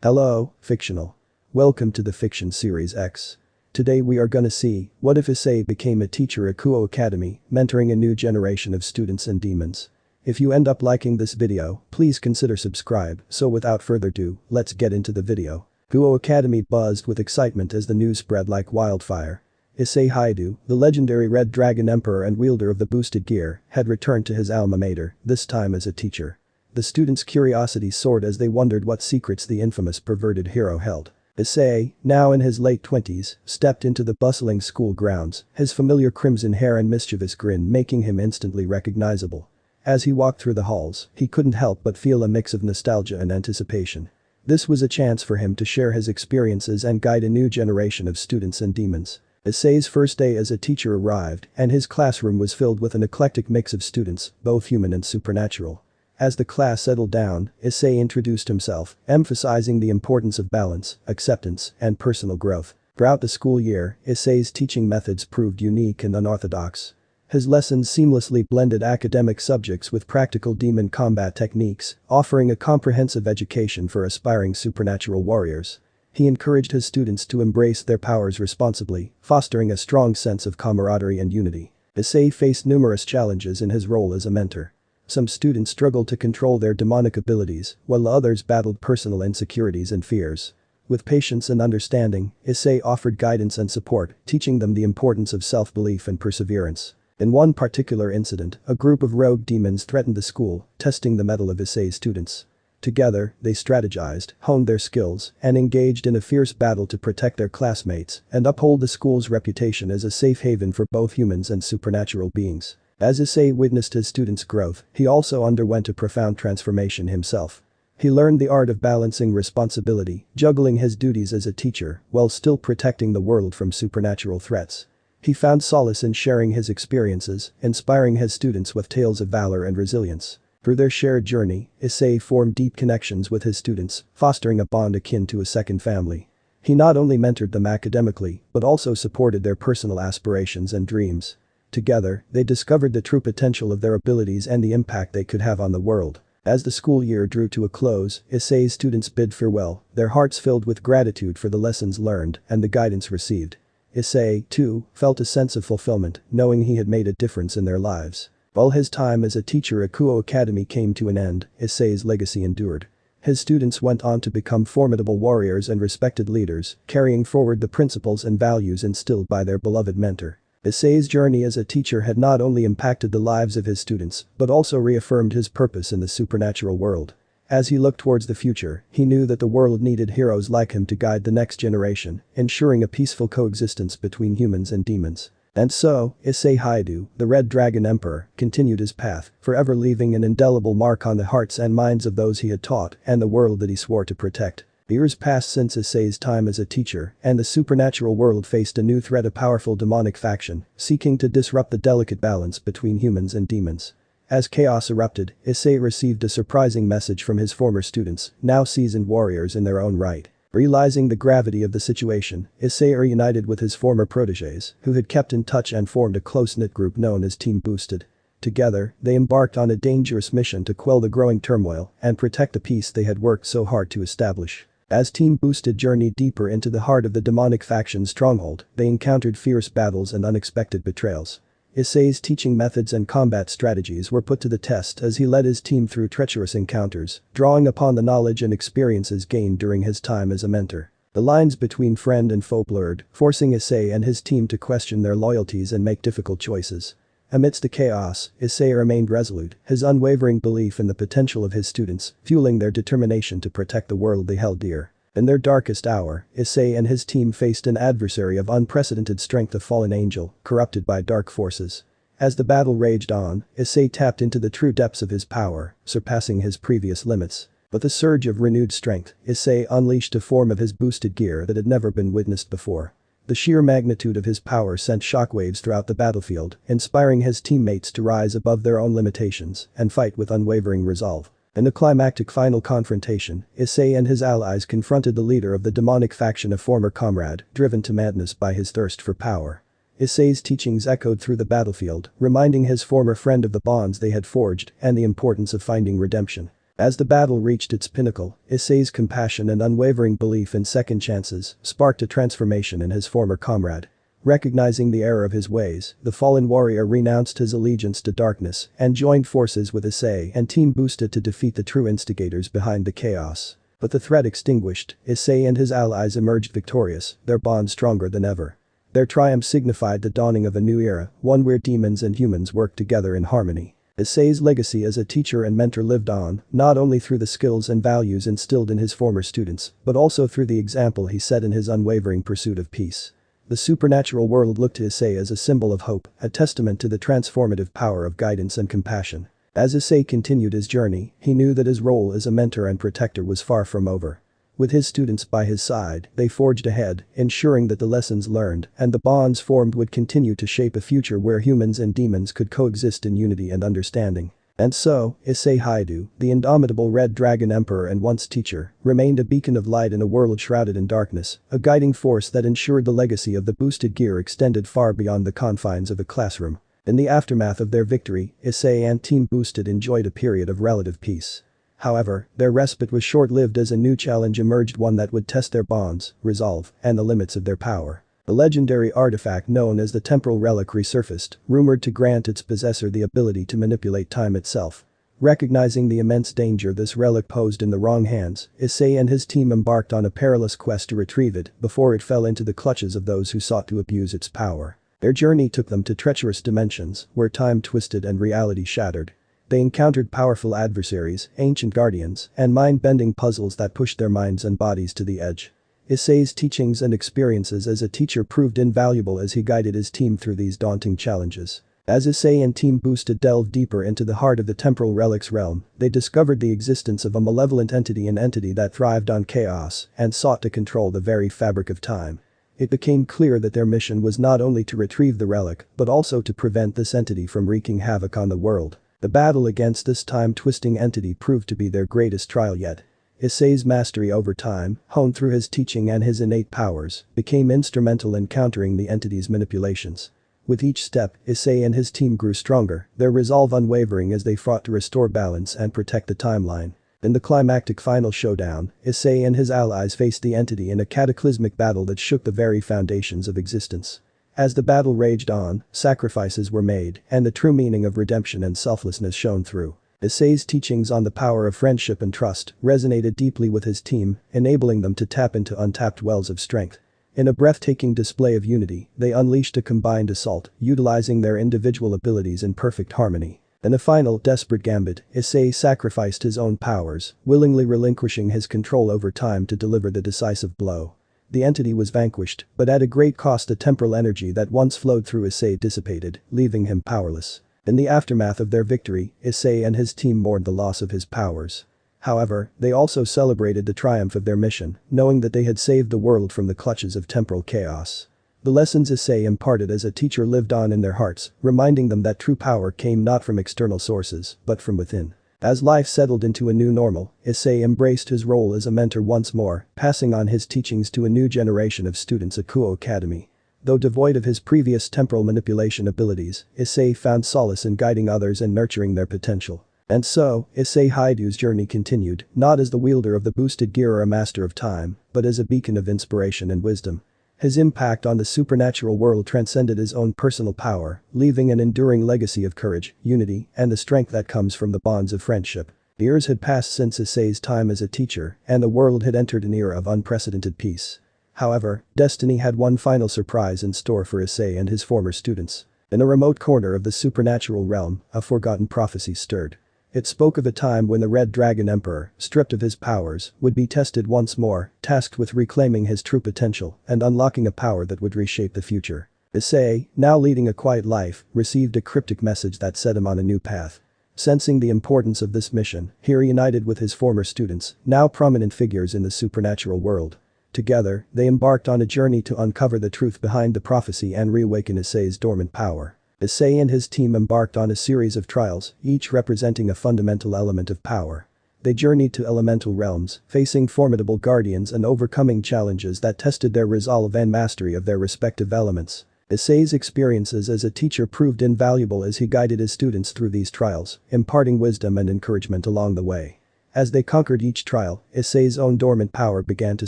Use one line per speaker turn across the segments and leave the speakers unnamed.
Hello, fictional. Welcome to the Fiction Series X. Today we are gonna see, what if Issei became a teacher at Kuoh Academy, mentoring a new generation of students and demons. If you end up liking this video, please consider subscribe, so without further ado, let's get into the video. Kuoh Academy buzzed with excitement as the news spread like wildfire. Issei Hyoudou, the legendary Red Dragon Emperor and wielder of the boosted gear, had returned to his alma mater, this time as a teacher. The students' curiosity soared as they wondered what secrets the infamous perverted hero held. Issei, now in his late 20s, stepped into the bustling school grounds, his familiar crimson hair and mischievous grin making him instantly recognizable. As he walked through the halls, he couldn't help but feel a mix of nostalgia and anticipation. This was a chance for him to share his experiences and guide a new generation of students and demons. Issei's first day as a teacher arrived, and his classroom was filled with an eclectic mix of students, both human and supernatural. As the class settled down, Issei introduced himself, emphasizing the importance of balance, acceptance, and personal growth. Throughout the school year, Issei's teaching methods proved unique and unorthodox. His lessons seamlessly blended academic subjects with practical demon combat techniques, offering a comprehensive education for aspiring supernatural warriors. He encouraged his students to embrace their powers responsibly, fostering a strong sense of camaraderie and unity. Issei faced numerous challenges in his role as a mentor. Some students struggled to control their demonic abilities, while others battled personal insecurities and fears. With patience and understanding, Issei offered guidance and support, teaching them the importance of self-belief and perseverance. In one particular incident, a group of rogue demons threatened the school, testing the mettle of Issei's students. Together, they strategized, honed their skills, and engaged in a fierce battle to protect their classmates and uphold the school's reputation as a safe haven for both humans and supernatural beings. As Issei witnessed his students' growth, he also underwent a profound transformation himself. He learned the art of balancing responsibility, juggling his duties as a teacher, while still protecting the world from supernatural threats. He found solace in sharing his experiences, inspiring his students with tales of valor and resilience. Through their shared journey, Issei formed deep connections with his students, fostering a bond akin to a second family. He not only mentored them academically, but also supported their personal aspirations and dreams. Together, they discovered the true potential of their abilities and the impact they could have on the world. As the school year drew to a close, Issei's students bid farewell, their hearts filled with gratitude for the lessons learned and the guidance received. Issei, too, felt a sense of fulfillment, knowing he had made a difference in their lives. While his time as a teacher at Kuoh Academy came to an end, Issei's legacy endured. His students went on to become formidable warriors and respected leaders, carrying forward the principles and values instilled by their beloved mentor. Issei's journey as a teacher had not only impacted the lives of his students, but also reaffirmed his purpose in the supernatural world. As he looked towards the future, he knew that the world needed heroes like him to guide the next generation, ensuring a peaceful coexistence between humans and demons. And so, Issei Hyoudou, the Red Dragon Emperor, continued his path, forever leaving an indelible mark on the hearts and minds of those he had taught and the world that he swore to protect. Years passed since Issei's time as a teacher, and the supernatural world faced a new threat: a powerful demonic faction, seeking to disrupt the delicate balance between humans and demons. As chaos erupted, Issei received a surprising message from his former students, now seasoned warriors in their own right. Realizing the gravity of the situation, Issei reunited with his former protégés, who had kept in touch and formed a close-knit group known as Team Boosted. Together, they embarked on a dangerous mission to quell the growing turmoil and protect the peace they had worked so hard to establish. As Team Boosted journeyed deeper into the heart of the demonic faction's stronghold, they encountered fierce battles and unexpected betrayals. Issei's teaching methods and combat strategies were put to the test as he led his team through treacherous encounters, drawing upon the knowledge and experiences gained during his time as a mentor. The lines between friend and foe blurred, forcing Issei and his team to question their loyalties and make difficult choices. Amidst the chaos, Issei remained resolute, his unwavering belief in the potential of his students, fueling their determination to protect the world they held dear. In their darkest hour, Issei and his team faced an adversary of unprecedented strength, a fallen angel, corrupted by dark forces. As the battle raged on, Issei tapped into the true depths of his power, surpassing his previous limits. With a surge of renewed strength, Issei unleashed a form of his boosted gear that had never been witnessed before. The sheer magnitude of his power sent shockwaves throughout the battlefield, inspiring his teammates to rise above their own limitations and fight with unwavering resolve. In the climactic final confrontation, Issei and his allies confronted the leader of the demonic faction, a former comrade, driven to madness by his thirst for power. Issei's teachings echoed through the battlefield, reminding his former friend of the bonds they had forged and the importance of finding redemption. As the battle reached its pinnacle, Issei's compassion and unwavering belief in second chances sparked a transformation in his former comrade. Recognizing the error of his ways, the fallen warrior renounced his allegiance to darkness and joined forces with Issei and Team Boosted to defeat the true instigators behind the chaos. But the threat extinguished, Issei and his allies emerged victorious, their bond stronger than ever. Their triumph signified the dawning of a new era, one where demons and humans worked together in harmony. Issei's legacy as a teacher and mentor lived on, not only through the skills and values instilled in his former students, but also through the example he set in his unwavering pursuit of peace. The supernatural world looked to Issei as a symbol of hope, a testament to the transformative power of guidance and compassion. As Issei continued his journey, he knew that his role as a mentor and protector was far from over. With his students by his side, they forged ahead, ensuring that the lessons learned and the bonds formed would continue to shape a future where humans and demons could coexist in unity and understanding. And so, Issei Hyoudou, the indomitable Red Dragon Emperor and once teacher, remained a beacon of light in a world shrouded in darkness, a guiding force that ensured the legacy of the boosted gear extended far beyond the confines of a classroom. In the aftermath of their victory, Issei and Team Boosted enjoyed a period of relative peace. However, their respite was short-lived as a new challenge emerged, one that would test their bonds, resolve, and the limits of their power. The legendary artifact known as the Temporal Relic resurfaced, rumored to grant its possessor the ability to manipulate time itself. Recognizing the immense danger this relic posed in the wrong hands, Issei and his team embarked on a perilous quest to retrieve it before it fell into the clutches of those who sought to abuse its power. Their journey took them to treacherous dimensions, where time twisted and reality shattered. They encountered powerful adversaries, ancient guardians, and mind-bending puzzles that pushed their minds and bodies to the edge. Issei's teachings and experiences as a teacher proved invaluable as he guided his team through these daunting challenges. As Issei and Team Boosted delved deeper into the heart of the Temporal Relic's realm, they discovered the existence of a malevolent entity, an entity that thrived on chaos and sought to control the very fabric of time. It became clear that their mission was not only to retrieve the relic, but also to prevent this entity from wreaking havoc on the world. The battle against this time-twisting entity proved to be their greatest trial yet. Issei's mastery over time, honed through his teaching and his innate powers, became instrumental in countering the entity's manipulations. With each step, Issei and his team grew stronger, their resolve unwavering as they fought to restore balance and protect the timeline. In the climactic final showdown, Issei and his allies faced the entity in a cataclysmic battle that shook the very foundations of existence. As the battle raged on, sacrifices were made, and the true meaning of redemption and selflessness shone through. Issei's teachings on the power of friendship and trust resonated deeply with his team, enabling them to tap into untapped wells of strength. In a breathtaking display of unity, they unleashed a combined assault, utilizing their individual abilities in perfect harmony. In a final, desperate gambit, Issei sacrificed his own powers, willingly relinquishing his control over time to deliver the decisive blow. The entity was vanquished, but at a great cost. The temporal energy that once flowed through Issei dissipated, leaving him powerless. In the aftermath of their victory, Issei and his team mourned the loss of his powers. However, they also celebrated the triumph of their mission, knowing that they had saved the world from the clutches of temporal chaos. The lessons Issei imparted as a teacher lived on in their hearts, reminding them that true power came not from external sources, but from within. As life settled into a new normal, Issei embraced his role as a mentor once more, passing on his teachings to a new generation of students at Kuoh Academy. Though devoid of his previous temporal manipulation abilities, Issei found solace in guiding others and nurturing their potential. And so, Issei Hyoudou's journey continued, not as the wielder of the boosted gear or a master of time, but as a beacon of inspiration and wisdom. His impact on the supernatural world transcended his own personal power, leaving an enduring legacy of courage, unity, and the strength that comes from the bonds of friendship. Years had passed since Issei's time as a teacher, and the world had entered an era of unprecedented peace. However, destiny had one final surprise in store for Issei and his former students. In a remote corner of the supernatural realm, a forgotten prophecy stirred. It spoke of a time when the Red Dragon Emperor, stripped of his powers, would be tested once more, tasked with reclaiming his true potential and unlocking a power that would reshape the future. Issei, now leading a quiet life, received a cryptic message that set him on a new path. Sensing the importance of this mission, he reunited with his former students, now prominent figures in the supernatural world. Together, they embarked on a journey to uncover the truth behind the prophecy and reawaken Issei's dormant power. Issei and his team embarked on a series of trials, each representing a fundamental element of power. They journeyed to elemental realms, facing formidable guardians and overcoming challenges that tested their resolve and mastery of their respective elements. Issei's experiences as a teacher proved invaluable as he guided his students through these trials, imparting wisdom and encouragement along the way. As they conquered each trial, Issei's own dormant power began to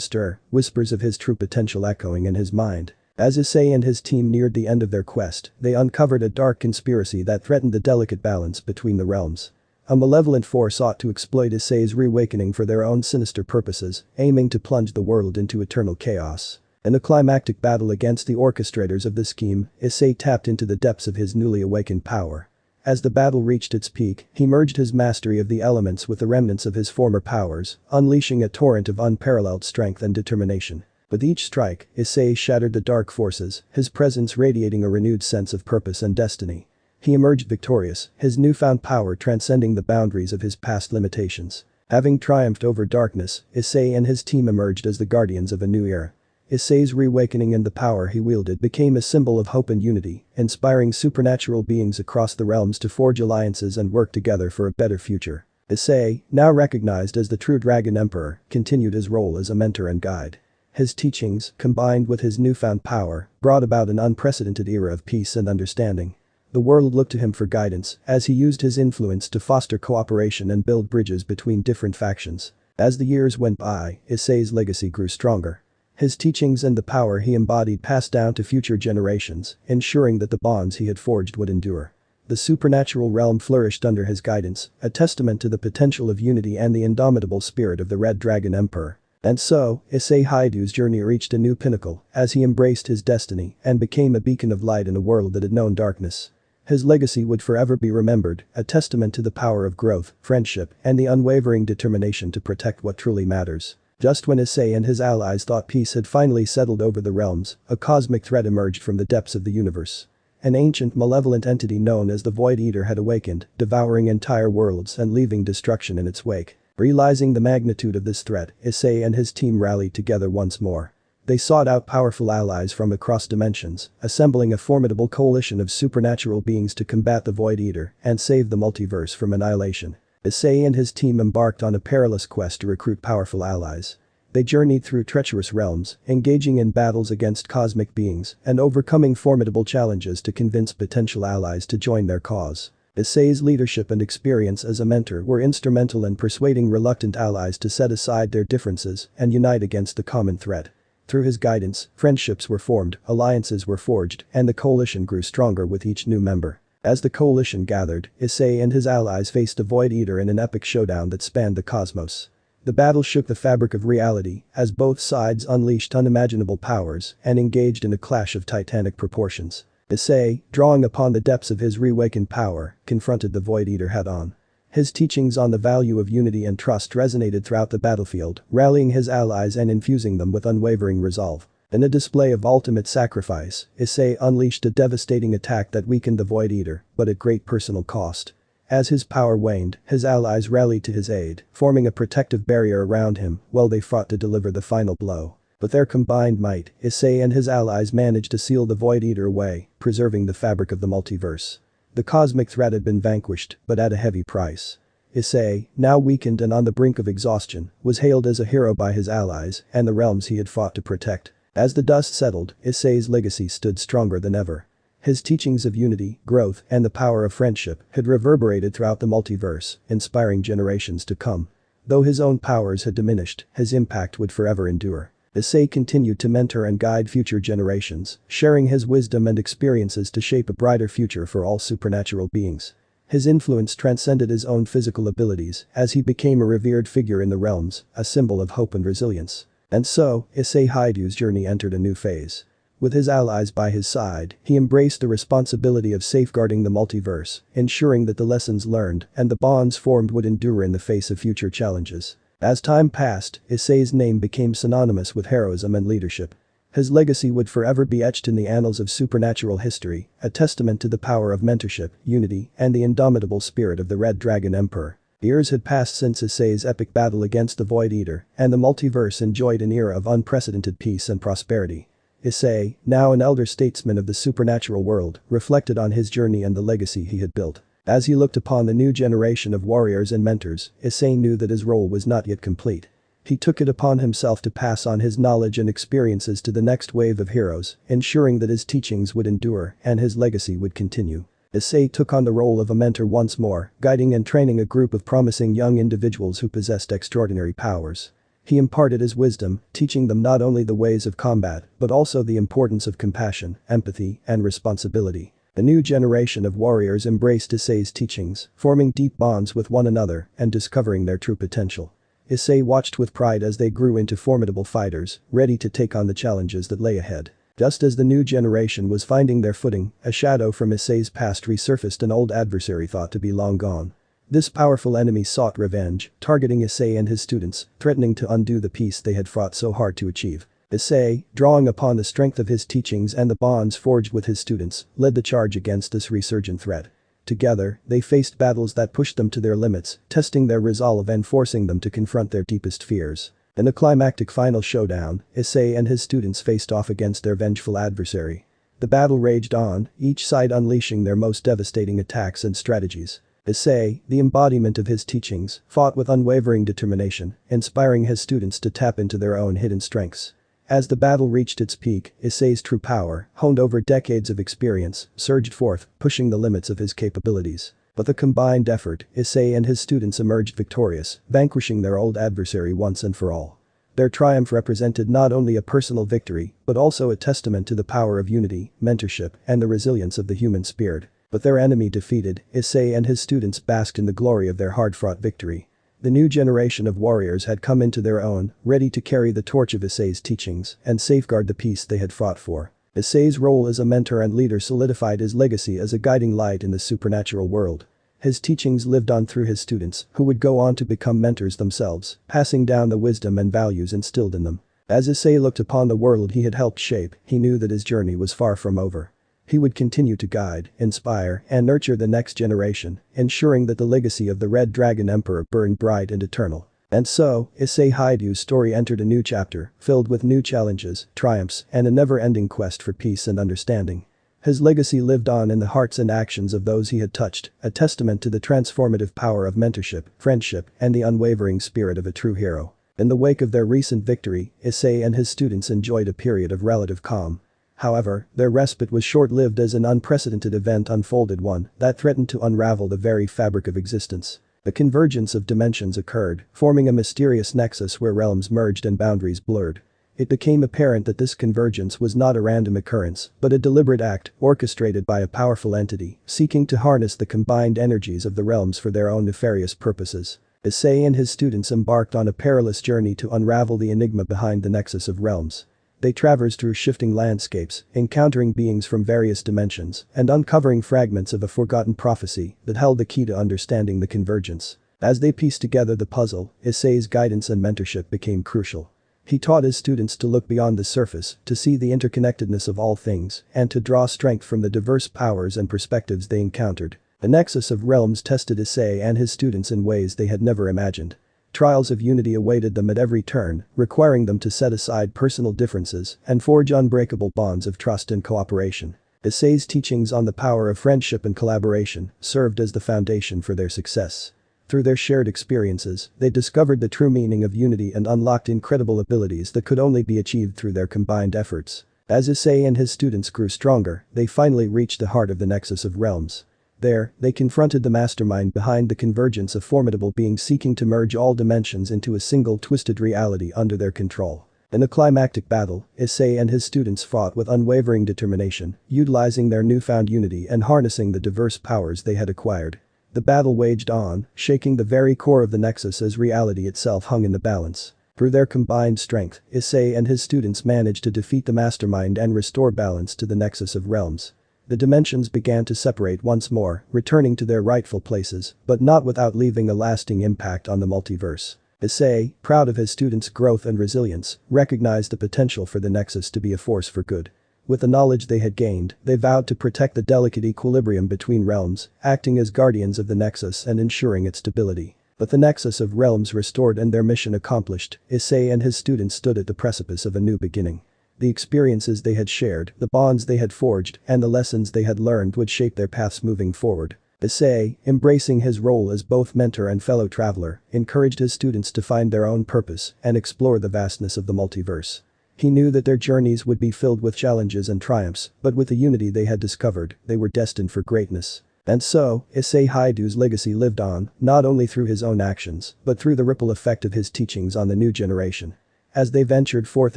stir, whispers of his true potential echoing in his mind. As Issei and his team neared the end of their quest, they uncovered a dark conspiracy that threatened the delicate balance between the realms. A malevolent force sought to exploit Issei's reawakening for their own sinister purposes, aiming to plunge the world into eternal chaos. In a climactic battle against the orchestrators of the scheme, Issei tapped into the depths of his newly awakened power. As the battle reached its peak, he merged his mastery of the elements with the remnants of his former powers, unleashing a torrent of unparalleled strength and determination. With each strike, Issei shattered the dark forces, his presence radiating a renewed sense of purpose and destiny. He emerged victorious, his newfound power transcending the boundaries of his past limitations. Having triumphed over darkness, Issei and his team emerged as the guardians of a new era. Issei's reawakening and the power he wielded became a symbol of hope and unity, inspiring supernatural beings across the realms to forge alliances and work together for a better future. Issei, now recognized as the true Dragon Emperor, continued his role as a mentor and guide. His teachings, combined with his newfound power, brought about an unprecedented era of peace and understanding. The world looked to him for guidance, as he used his influence to foster cooperation and build bridges between different factions. As the years went by, Issei's legacy grew stronger. His teachings and the power he embodied passed down to future generations, ensuring that the bonds he had forged would endure. The supernatural realm flourished under his guidance, a testament to the potential of unity and the indomitable spirit of the Red Dragon Emperor. And so, Issei Hyoudu's journey reached a new pinnacle, as he embraced his destiny and became a beacon of light in a world that had known darkness. His legacy would forever be remembered, a testament to the power of growth, friendship, and the unwavering determination to protect what truly matters. Just when Issei and his allies thought peace had finally settled over the realms, a cosmic threat emerged from the depths of the universe. An ancient malevolent entity known as the Void Eater had awakened, devouring entire worlds and leaving destruction in its wake. Realizing the magnitude of this threat, Issei and his team rallied together once more. They sought out powerful allies from across dimensions, assembling a formidable coalition of supernatural beings to combat the Void Eater and save the multiverse from annihilation. Issei and his team embarked on a perilous quest to recruit powerful allies. They journeyed through treacherous realms, engaging in battles against cosmic beings and overcoming formidable challenges to convince potential allies to join their cause. Issei's leadership and experience as a mentor were instrumental in persuading reluctant allies to set aside their differences and unite against the common threat. Through his guidance, friendships were formed, alliances were forged, and the coalition grew stronger with each new member. As the coalition gathered, Issei and his allies faced the Void Eater in an epic showdown that spanned the cosmos. The battle shook the fabric of reality, as both sides unleashed unimaginable powers and engaged in a clash of titanic proportions. Issei, drawing upon the depths of his reawakened power, confronted the Void Eater head-on. His teachings on the value of unity and trust resonated throughout the battlefield, rallying his allies and infusing them with unwavering resolve. In a display of ultimate sacrifice, Issei unleashed a devastating attack that weakened the Void Eater, but at great personal cost. As his power waned, his allies rallied to his aid, forming a protective barrier around him while they fought to deliver the final blow. With their combined might, Issei and his allies managed to seal the Void Eater away, preserving the fabric of the multiverse. The cosmic threat had been vanquished, but at a heavy price. Issei, now weakened and on the brink of exhaustion, was hailed as a hero by his allies and the realms he had fought to protect. As the dust settled, Issei's legacy stood stronger than ever. His teachings of unity, growth, and the power of friendship had reverberated throughout the multiverse, inspiring generations to come. Though his own powers had diminished, his impact would forever endure. Issei continued to mentor and guide future generations, sharing his wisdom and experiences to shape a brighter future for all supernatural beings. His influence transcended his own physical abilities as he became a revered figure in the realms, a symbol of hope and resilience. And so, Issei Hyoudu's journey entered a new phase. With his allies by his side, he embraced the responsibility of safeguarding the multiverse, ensuring that the lessons learned and the bonds formed would endure in the face of future challenges. As time passed, Issei's name became synonymous with heroism and leadership. His legacy would forever be etched in the annals of supernatural history, a testament to the power of mentorship, unity, and the indomitable spirit of the Red Dragon Emperor. Years had passed since Issei's epic battle against the Void Eater, and the multiverse enjoyed an era of unprecedented peace and prosperity. Issei, now an elder statesman of the supernatural world, reflected on his journey and the legacy he had built. As he looked upon the new generation of warriors and mentors, Issei knew that his role was not yet complete. He took it upon himself to pass on his knowledge and experiences to the next wave of heroes, ensuring that his teachings would endure and his legacy would continue. Issei took on the role of a mentor once more, guiding and training a group of promising young individuals who possessed extraordinary powers. He imparted his wisdom, teaching them not only the ways of combat, but also the importance of compassion, empathy, and responsibility. A new generation of warriors embraced Issei's teachings, forming deep bonds with one another and discovering their true potential. Issei watched with pride as they grew into formidable fighters, ready to take on the challenges that lay ahead. Just as the new generation was finding their footing, a shadow from Issei's past resurfaced, an old adversary thought to be long gone. This powerful enemy sought revenge, targeting Issei and his students, threatening to undo the peace they had fought so hard to achieve. Issei, drawing upon the strength of his teachings and the bonds forged with his students, led the charge against this resurgent threat. Together, they faced battles that pushed them to their limits, testing their resolve and forcing them to confront their deepest fears. In a climactic final showdown, Issei and his students faced off against their vengeful adversary. The battle raged on, each side unleashing their most devastating attacks and strategies. Issei, the embodiment of his teachings, fought with unwavering determination, inspiring his students to tap into their own hidden strengths. As the battle reached its peak, Issei's true power, honed over decades of experience, surged forth, pushing the limits of his capabilities. With a combined effort, Issei and his students emerged victorious, vanquishing their old adversary once and for all. Their triumph represented not only a personal victory, but also a testament to the power of unity, mentorship, and the resilience of the human spirit. With their enemy defeated, Issei and his students basked in the glory of their hard-fought victory. The new generation of warriors had come into their own, ready to carry the torch of Issei's teachings and safeguard the peace they had fought for. Issei's role as a mentor and leader solidified his legacy as a guiding light in the supernatural world. His teachings lived on through his students, who would go on to become mentors themselves, passing down the wisdom and values instilled in them. As Issei looked upon the world he had helped shape, he knew that his journey was far from over. He would continue to guide, inspire, and nurture the next generation, ensuring that the legacy of the Red Dragon Emperor burned bright and eternal. And so, Issei Hyoudou's story entered a new chapter, filled with new challenges, triumphs, and a never-ending quest for peace and understanding. His legacy lived on in the hearts and actions of those he had touched, a testament to the transformative power of mentorship, friendship, and the unwavering spirit of a true hero. In the wake of their recent victory, Issei and his students enjoyed a period of relative calm. However, their respite was short-lived as an unprecedented event unfolded, one that threatened to unravel the very fabric of existence. The convergence of dimensions occurred, forming a mysterious nexus where realms merged and boundaries blurred. It became apparent that this convergence was not a random occurrence, but a deliberate act orchestrated by a powerful entity, seeking to harness the combined energies of the realms for their own nefarious purposes. Issei and his students embarked on a perilous journey to unravel the enigma behind the nexus of realms. They traversed through shifting landscapes, encountering beings from various dimensions, and uncovering fragments of a forgotten prophecy that held the key to understanding the convergence. As they pieced together the puzzle, Issei's guidance and mentorship became crucial. He taught his students to look beyond the surface, to see the interconnectedness of all things, and to draw strength from the diverse powers and perspectives they encountered. The nexus of realms tested Issei and his students in ways they had never imagined. Trials of unity awaited them at every turn, requiring them to set aside personal differences and forge unbreakable bonds of trust and cooperation. Issei's teachings on the power of friendship and collaboration served as the foundation for their success. Through their shared experiences, they discovered the true meaning of unity and unlocked incredible abilities that could only be achieved through their combined efforts. As Issei and his students grew stronger, they finally reached the heart of the nexus of realms. There, they confronted the mastermind behind the convergence of formidable beings seeking to merge all dimensions into a single twisted reality under their control. In a climactic battle, Issei and his students fought with unwavering determination, utilizing their newfound unity and harnessing the diverse powers they had acquired. The battle waged on, shaking the very core of the nexus as reality itself hung in the balance. Through their combined strength, Issei and his students managed to defeat the mastermind and restore balance to the nexus of realms. The dimensions began to separate once more, returning to their rightful places, but not without leaving a lasting impact on the multiverse. Issei, proud of his students' growth and resilience, recognized the potential for the nexus to be a force for good. With the knowledge they had gained, they vowed to protect the delicate equilibrium between realms, acting as guardians of the nexus and ensuring its stability. With the nexus of realms restored and their mission accomplished, Issei and his students stood at the precipice of a new beginning. The experiences they had shared, the bonds they had forged, and the lessons they had learned would shape their paths moving forward. Issei, embracing his role as both mentor and fellow traveler, encouraged his students to find their own purpose and explore the vastness of the multiverse. He knew that their journeys would be filled with challenges and triumphs, but with the unity they had discovered, they were destined for greatness. And so, Issei Hyoudu's legacy lived on, not only through his own actions, but through the ripple effect of his teachings on the new generation. As they ventured forth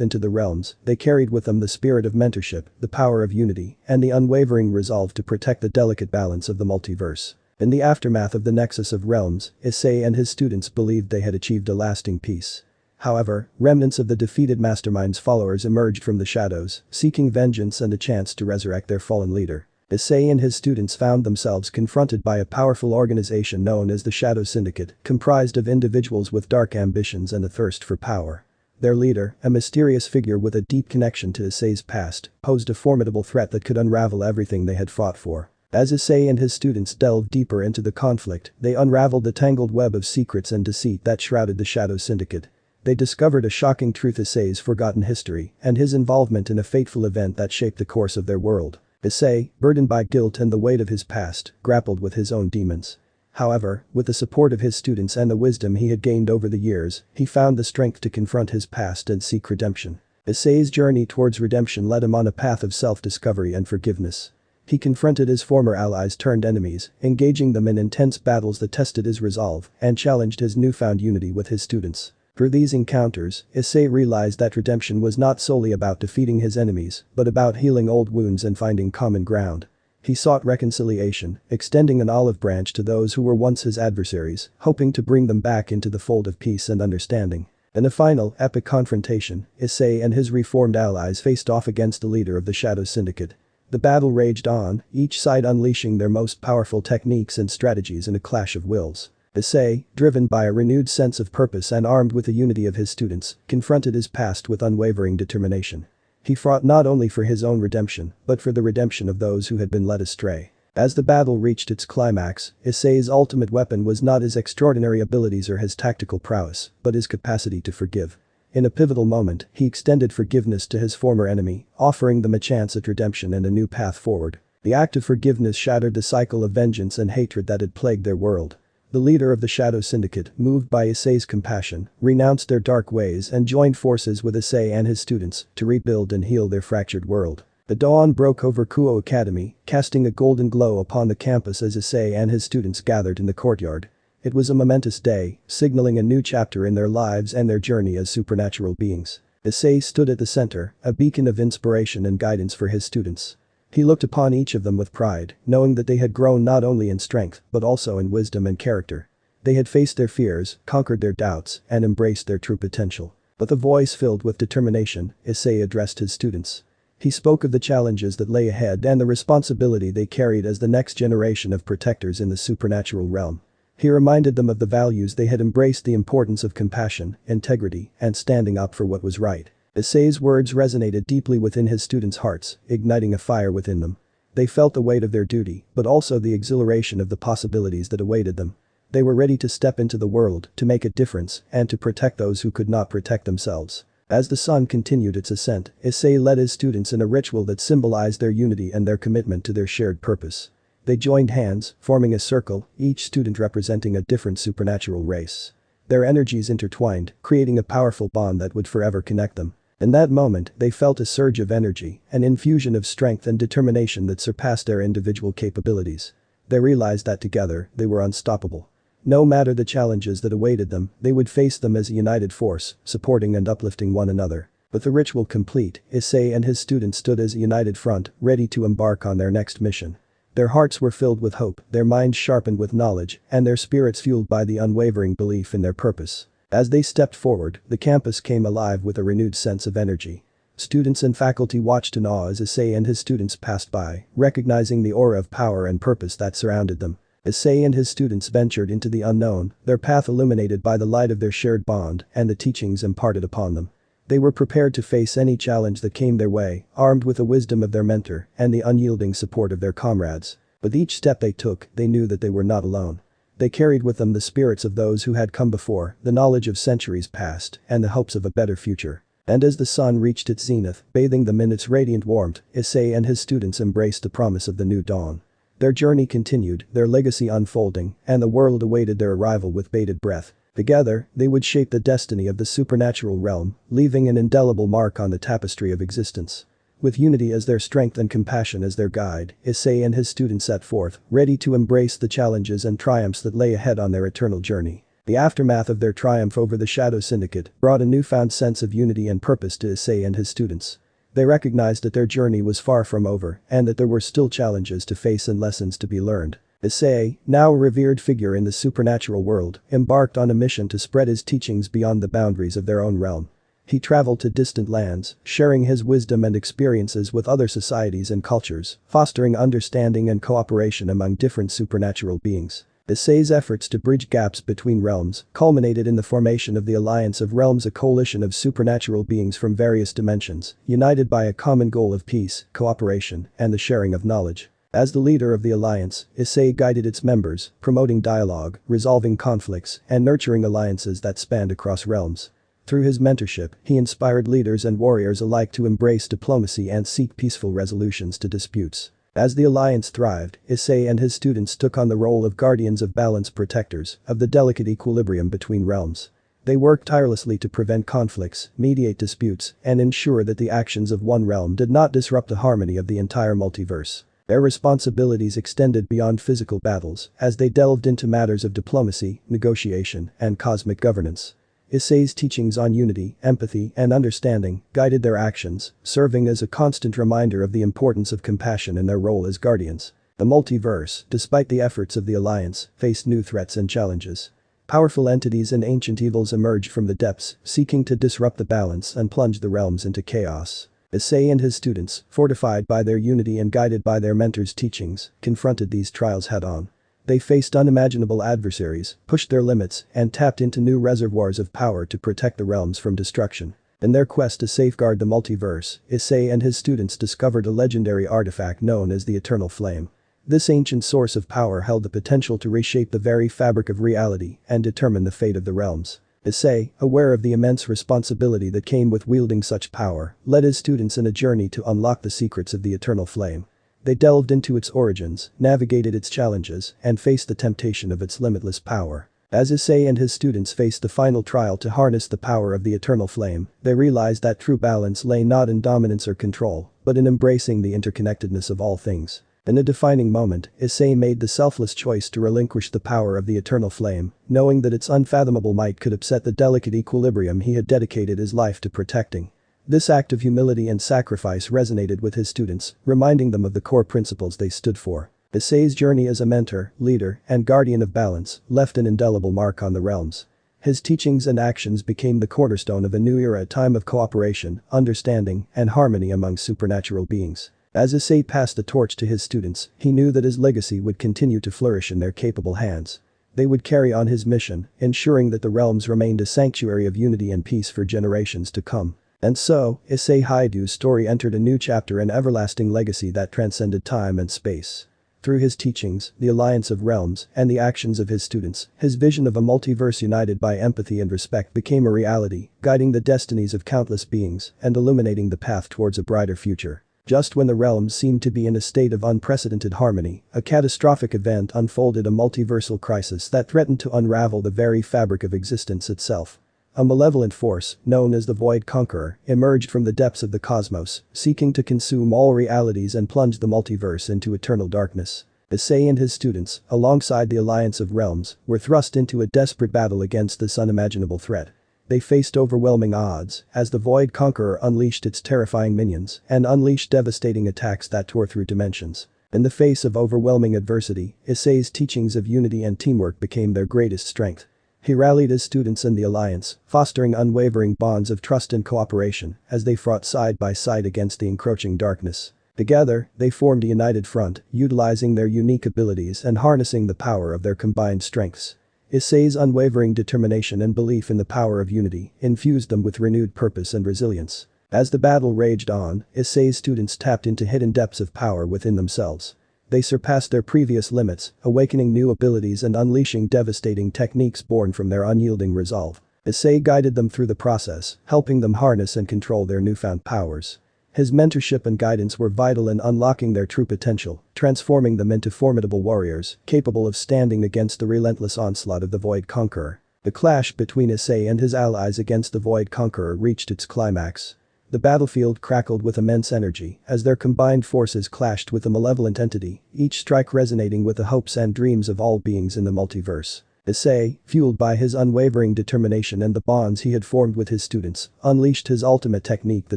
into the realms, they carried with them the spirit of mentorship, the power of unity, and the unwavering resolve to protect the delicate balance of the multiverse. In the aftermath of the Nexus of Realms, Issei and his students believed they had achieved a lasting peace. However, remnants of the defeated mastermind's followers emerged from the shadows, seeking vengeance and a chance to resurrect their fallen leader. Issei and his students found themselves confronted by a powerful organization known as the Shadow Syndicate, comprised of individuals with dark ambitions and a thirst for power. Their leader, a mysterious figure with a deep connection to Issei's past, posed a formidable threat that could unravel everything they had fought for. As Issei and his students delved deeper into the conflict, they unraveled the tangled web of secrets and deceit that shrouded the Shadow Syndicate. They discovered a shocking truth: Issei's forgotten history and his involvement in a fateful event that shaped the course of their world. Issei, burdened by guilt and the weight of his past, grappled with his own demons. However, with the support of his students and the wisdom he had gained over the years, he found the strength to confront his past and seek redemption. Issei's journey towards redemption led him on a path of self-discovery and forgiveness. He confronted his former allies turned enemies, engaging them in intense battles that tested his resolve and challenged his newfound unity with his students. Through these encounters, Issei realized that redemption was not solely about defeating his enemies, but about healing old wounds and finding common ground. He sought reconciliation, extending an olive branch to those who were once his adversaries, hoping to bring them back into the fold of peace and understanding. In a final, epic confrontation, Issei and his reformed allies faced off against the leader of the Shadow Syndicate. The battle raged on, each side unleashing their most powerful techniques and strategies in a clash of wills. Issei, driven by a renewed sense of purpose and armed with the unity of his students, confronted his past with unwavering determination. He fought not only for his own redemption, but for the redemption of those who had been led astray. As the battle reached its climax, Issei's ultimate weapon was not his extraordinary abilities or his tactical prowess, but his capacity to forgive. In a pivotal moment, he extended forgiveness to his former enemy, offering them a chance at redemption and a new path forward. The act of forgiveness shattered the cycle of vengeance and hatred that had plagued their world. The leader of the Shadow Syndicate, moved by Issei's compassion, renounced their dark ways and joined forces with Issei and his students to rebuild and heal their fractured world. The dawn broke over Kuoh Academy, casting a golden glow upon the campus as Issei and his students gathered in the courtyard. It was a momentous day, signaling a new chapter in their lives and their journey as supernatural beings. Issei stood at the center, a beacon of inspiration and guidance for his students. He looked upon each of them with pride, knowing that they had grown not only in strength, but also in wisdom and character. They had faced their fears, conquered their doubts, and embraced their true potential. With a voice filled with determination, Issei addressed his students. He spoke of the challenges that lay ahead and the responsibility they carried as the next generation of protectors in the supernatural realm. He reminded them of the values they had embraced: the importance of compassion, integrity, and standing up for what was right. Issei's words resonated deeply within his students' hearts, igniting a fire within them. They felt the weight of their duty, but also the exhilaration of the possibilities that awaited them. They were ready to step into the world, to make a difference, and to protect those who could not protect themselves. As the sun continued its ascent, Issei led his students in a ritual that symbolized their unity and their commitment to their shared purpose. They joined hands, forming a circle, each student representing a different supernatural race. Their energies intertwined, creating a powerful bond that would forever connect them. In that moment, they felt a surge of energy, an infusion of strength and determination that surpassed their individual capabilities. They realized that together, they were unstoppable. No matter the challenges that awaited them, they would face them as a united force, supporting and uplifting one another. With the ritual complete, Issei and his students stood as a united front, ready to embark on their next mission. Their hearts were filled with hope, their minds sharpened with knowledge, and their spirits fueled by the unwavering belief in their purpose. As they stepped forward, the campus came alive with a renewed sense of energy. Students and faculty watched in awe as Issei and his students passed by, recognizing the aura of power and purpose that surrounded them. Issei and his students ventured into the unknown, their path illuminated by the light of their shared bond and the teachings imparted upon them. They were prepared to face any challenge that came their way, armed with the wisdom of their mentor and the unyielding support of their comrades. With each step they took, they knew that they were not alone. They carried with them the spirits of those who had come before, the knowledge of centuries past, and the hopes of a better future. And as the sun reached its zenith, bathing them in its radiant warmth, Issei and his students embraced the promise of the new dawn. Their journey continued, their legacy unfolding, and the world awaited their arrival with bated breath. Together, they would shape the destiny of the supernatural realm, leaving an indelible mark on the tapestry of existence. With unity as their strength and compassion as their guide, Issei and his students set forth, ready to embrace the challenges and triumphs that lay ahead on their eternal journey. The aftermath of their triumph over the Shadow Syndicate brought a newfound sense of unity and purpose to Issei and his students. They recognized that their journey was far from over and that there were still challenges to face and lessons to be learned. Issei, now a revered figure in the supernatural world, embarked on a mission to spread his teachings beyond the boundaries of their own realm. He traveled to distant lands, sharing his wisdom and experiences with other societies and cultures, fostering understanding and cooperation among different supernatural beings. Issei's efforts to bridge gaps between realms culminated in the formation of the Alliance of Realms, a coalition of supernatural beings from various dimensions, united by a common goal of peace, cooperation, and the sharing of knowledge. As the leader of the alliance, Issei guided its members, promoting dialogue, resolving conflicts, and nurturing alliances that spanned across realms. Through his mentorship, he inspired leaders and warriors alike to embrace diplomacy and seek peaceful resolutions to disputes. As the alliance thrived, Issei and his students took on the role of guardians of balance, protectors of the delicate equilibrium between realms. They worked tirelessly to prevent conflicts, mediate disputes, and ensure that the actions of one realm did not disrupt the harmony of the entire multiverse. Their responsibilities extended beyond physical battles as they delved into matters of diplomacy, negotiation, and cosmic governance. Issei's teachings on unity, empathy, and understanding guided their actions, serving as a constant reminder of the importance of compassion in their role as guardians. The multiverse, despite the efforts of the Alliance, faced new threats and challenges. Powerful entities and ancient evils emerged from the depths, seeking to disrupt the balance and plunge the realms into chaos. Issei and his students, fortified by their unity and guided by their mentors' teachings, confronted these trials head-on. They faced unimaginable adversaries, pushed their limits, and tapped into new reservoirs of power to protect the realms from destruction. In their quest to safeguard the multiverse, Issei and his students discovered a legendary artifact known as the Eternal Flame. This ancient source of power held the potential to reshape the very fabric of reality and determine the fate of the realms. Issei, aware of the immense responsibility that came with wielding such power, led his students in a journey to unlock the secrets of the Eternal Flame. They delved into its origins, navigated its challenges, and faced the temptation of its limitless power. As Issei and his students faced the final trial to harness the power of the Eternal Flame, they realized that true balance lay not in dominance or control, but in embracing the interconnectedness of all things. In a defining moment, Issei made the selfless choice to relinquish the power of the Eternal Flame, knowing that its unfathomable might could upset the delicate equilibrium he had dedicated his life to protecting. This act of humility and sacrifice resonated with his students, reminding them of the core principles they stood for. Issei's journey as a mentor, leader, and guardian of balance left an indelible mark on the realms. His teachings and actions became the cornerstone of a new era, a time of cooperation, understanding, and harmony among supernatural beings. As Issei passed the torch to his students, he knew that his legacy would continue to flourish in their capable hands. They would carry on his mission, ensuring that the realms remained a sanctuary of unity and peace for generations to come. And so, Issei Hyoudou's story entered a new chapter, an everlasting legacy that transcended time and space. Through his teachings, the Alliance of Realms, and the actions of his students, his vision of a multiverse united by empathy and respect became a reality, guiding the destinies of countless beings and illuminating the path towards a brighter future. Just when the realms seemed to be in a state of unprecedented harmony, a catastrophic event unfolded, a multiversal crisis that threatened to unravel the very fabric of existence itself. A malevolent force, known as the Void Conqueror, emerged from the depths of the cosmos, seeking to consume all realities and plunge the multiverse into eternal darkness. Issei and his students, alongside the Alliance of Realms, were thrust into a desperate battle against this unimaginable threat. They faced overwhelming odds as the Void Conqueror unleashed its terrifying minions and unleashed devastating attacks that tore through dimensions. In the face of overwhelming adversity, Issei's teachings of unity and teamwork became their greatest strength. He rallied his students in the alliance, fostering unwavering bonds of trust and cooperation as they fought side by side against the encroaching darkness. Together, they formed a united front, utilizing their unique abilities and harnessing the power of their combined strengths. Issei's unwavering determination and belief in the power of unity infused them with renewed purpose and resilience. As the battle raged on, Issei's students tapped into hidden depths of power within themselves. They surpassed their previous limits, awakening new abilities and unleashing devastating techniques born from their unyielding resolve. Issei guided them through the process, helping them harness and control their newfound powers. His mentorship and guidance were vital in unlocking their true potential, transforming them into formidable warriors capable of standing against the relentless onslaught of the Void Conqueror. The clash between Issei and his allies against the Void Conqueror reached its climax. The battlefield crackled with immense energy as their combined forces clashed with the malevolent entity, each strike resonating with the hopes and dreams of all beings in the multiverse. Issei, fueled by his unwavering determination and the bonds he had formed with his students, unleashed his ultimate technique, the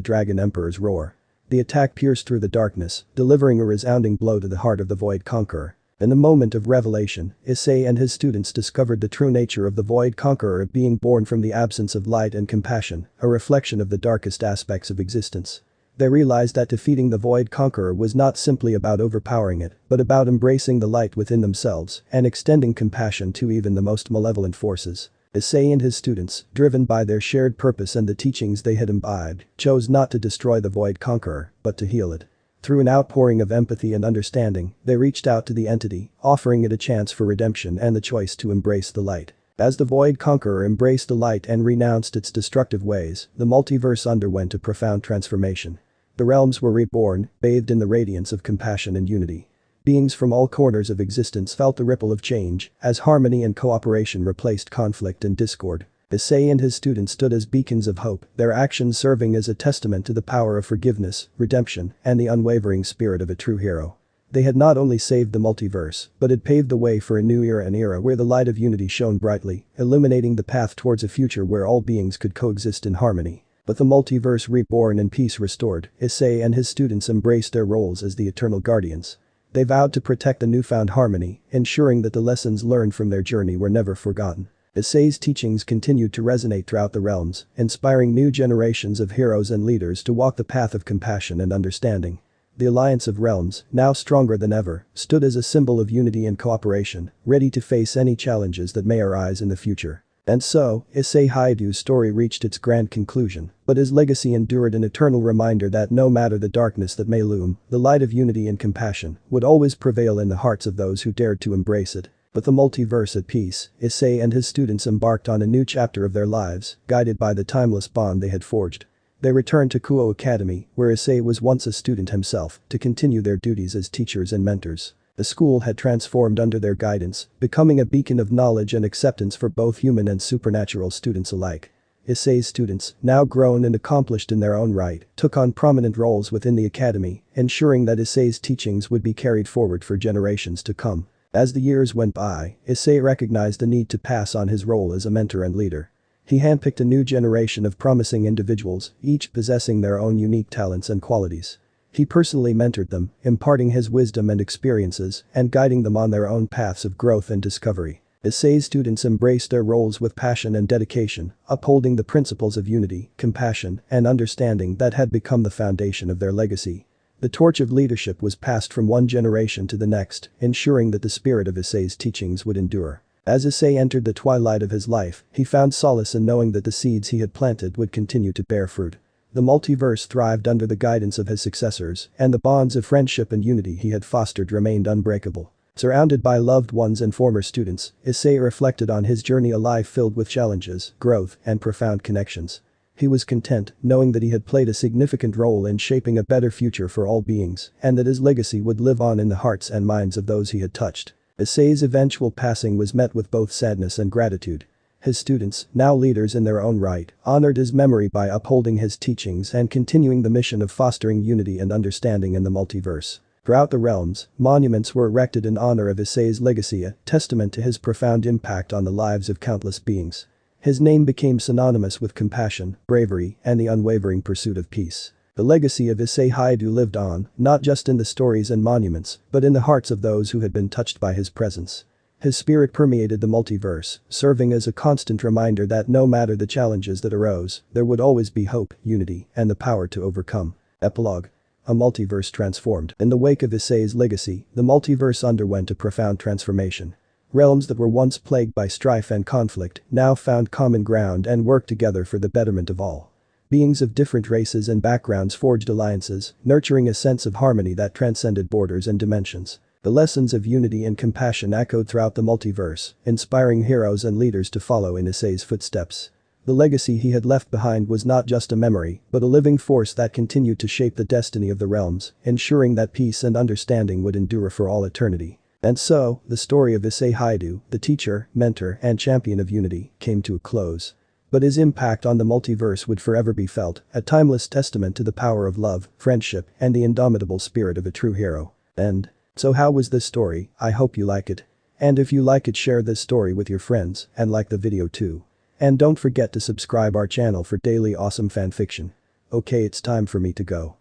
Dragon Emperor's Roar. The attack pierced through the darkness, delivering a resounding blow to the heart of the Void Conqueror. In a moment of revelation, Issei and his students discovered the true nature of the Void Conqueror being born from the absence of light and compassion, a reflection of the darkest aspects of existence. They realized that defeating the Void Conqueror was not simply about overpowering it, but about embracing the light within themselves and extending compassion to even the most malevolent forces. Issei and his students, driven by their shared purpose and the teachings they had imbibed, chose not to destroy the Void Conqueror, but to heal it. Through an outpouring of empathy and understanding, they reached out to the entity, offering it a chance for redemption and the choice to embrace the light. As the Void Conqueror embraced the light and renounced its destructive ways, the multiverse underwent a profound transformation. The realms were reborn, bathed in the radiance of compassion and unity. Beings from all corners of existence felt the ripple of change as harmony and cooperation replaced conflict and discord. Issei and his students stood as beacons of hope, their actions serving as a testament to the power of forgiveness, redemption, and the unwavering spirit of a true hero. They had not only saved the multiverse, but had paved the way for a new era, an era where the light of unity shone brightly, illuminating the path towards a future where all beings could coexist in harmony. But the multiverse reborn and peace restored, Issei and his students embraced their roles as the eternal guardians. They vowed to protect the newfound harmony, ensuring that the lessons learned from their journey were never forgotten. Issei's teachings continued to resonate throughout the realms, inspiring new generations of heroes and leaders to walk the path of compassion and understanding. The Alliance of Realms, now stronger than ever, stood as a symbol of unity and cooperation, ready to face any challenges that may arise in the future. And so, Issei Hyoudu's story reached its grand conclusion, but his legacy endured, an eternal reminder that no matter the darkness that may loom, the light of unity and compassion would always prevail in the hearts of those who dared to embrace it. With the multiverse at peace, Issei and his students embarked on a new chapter of their lives, guided by the timeless bond they had forged. They returned to Kuoh Academy, where Issei was once a student himself, to continue their duties as teachers and mentors. The school had transformed under their guidance, becoming a beacon of knowledge and acceptance for both human and supernatural students alike. Issei's students, now grown and accomplished in their own right, took on prominent roles within the academy, ensuring that Issei's teachings would be carried forward for generations to come. As the years went by, Issei recognized the need to pass on his role as a mentor and leader. He handpicked a new generation of promising individuals, each possessing their own unique talents and qualities. He personally mentored them, imparting his wisdom and experiences and guiding them on their own paths of growth and discovery. Issei's students embraced their roles with passion and dedication, upholding the principles of unity, compassion, and understanding that had become the foundation of their legacy. The torch of leadership was passed from one generation to the next, ensuring that the spirit of Issei's teachings would endure. As Issei entered the twilight of his life, he found solace in knowing that the seeds he had planted would continue to bear fruit. The multiverse thrived under the guidance of his successors, and the bonds of friendship and unity he had fostered remained unbreakable. Surrounded by loved ones and former students, Issei reflected on his journey, a life filled with challenges, growth, and profound connections. He was content, knowing that he had played a significant role in shaping a better future for all beings, and that his legacy would live on in the hearts and minds of those he had touched. Issei's eventual passing was met with both sadness and gratitude. His students, now leaders in their own right, honored his memory by upholding his teachings and continuing the mission of fostering unity and understanding in the multiverse. Throughout the realms, monuments were erected in honor of Issei's legacy, a testament to his profound impact on the lives of countless beings. His name became synonymous with compassion, bravery, and the unwavering pursuit of peace. The legacy of Issei Hyoudou lived on, not just in the stories and monuments, but in the hearts of those who had been touched by his presence. His spirit permeated the multiverse, serving as a constant reminder that no matter the challenges that arose, there would always be hope, unity, and the power to overcome. Epilogue. A multiverse transformed. In the wake of Issei's legacy, the multiverse underwent a profound transformation. Realms that were once plagued by strife and conflict now found common ground and worked together for the betterment of all. Beings of different races and backgrounds forged alliances, nurturing a sense of harmony that transcended borders and dimensions. The lessons of unity and compassion echoed throughout the multiverse, inspiring heroes and leaders to follow in Issei's footsteps. The legacy he had left behind was not just a memory, but a living force that continued to shape the destiny of the realms, ensuring that peace and understanding would endure for all eternity. And so, the story of Issei Hyoudou, the teacher, mentor, and champion of unity, came to a close. But his impact on the multiverse would forever be felt, a timeless testament to the power of love, friendship, and the indomitable spirit of a true hero. And so how was this story? I hope you like it. And if you like it, share this story with your friends and like the video too. And don't forget to subscribe our channel for daily awesome fanfiction. Okay, it's time for me to go.